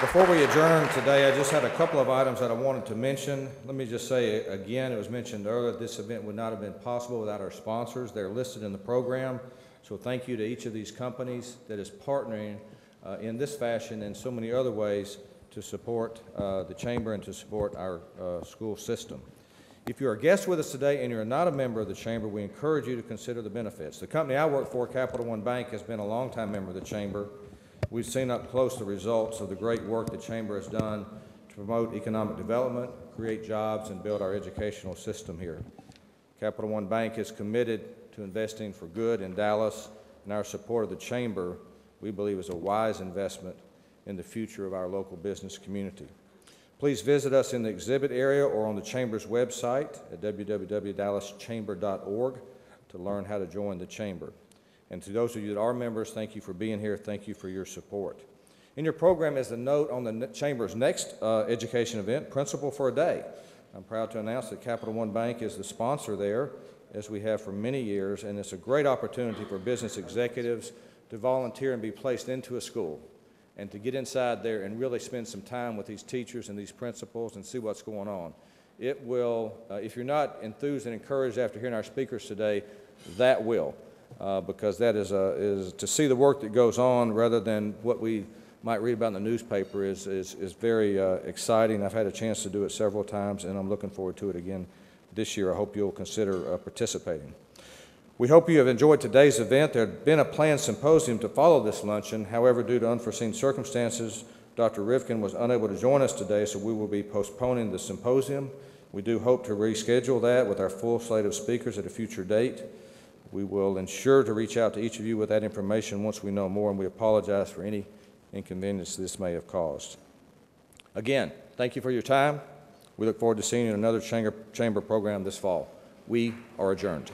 Before we adjourn today, I just had a couple of items that I wanted to mention. Let me just say again, it was mentioned earlier, this event would not have been possible without our sponsors. They're listed in the program. So thank you to each of these companies that is partnering in this fashion and so many other ways to support the Chamber and to support our school system. If you're a guest with us today and you're not a member of the Chamber, we encourage you to consider the benefits. The company I work for, Capital One Bank, has been a longtime member of the Chamber. We've seen up close the results of the great work the Chamber has done to promote economic development, create jobs, and build our educational system here. Capital One Bank is committed to investing for good in Dallas, and our support of the Chamber, we believe, is a wise investment in the future of our local business community. Please visit us in the exhibit area or on the Chamber's website at www.dallaschamber.org to learn how to join the Chamber. And to those of you that are members, thank you for being here. Thank you for your support. In your program is a note on the Chamber's next education event, Principal for a Day. I'm proud to announce that Capital One Bank is the sponsor there, as we have for many years, and it's a great opportunity for business executives to volunteer and be placed into a school and to get inside there and really spend some time with these teachers and these principals and see what's going on. It will, if you're not enthused and encouraged after hearing our speakers today, that will. Because that is to see the work that goes on rather than what we might read about in the newspaper is very exciting. I've had a chance to do it several times, and I'm looking forward to it again this year. I hope you'll consider participating. We hope you have enjoyed today's event. There had been a planned symposium to follow this luncheon. However, due to unforeseen circumstances, Dr. Rivkin was unable to join us today, so we will be postponing the symposium. We do hope to reschedule that with our full slate of speakers at a future date. We will ensure to reach out to each of you with that information once we know more, and we apologize for any inconvenience this may have caused. Again, thank you for your time. We look forward to seeing you in another Chamber program this fall. We are adjourned.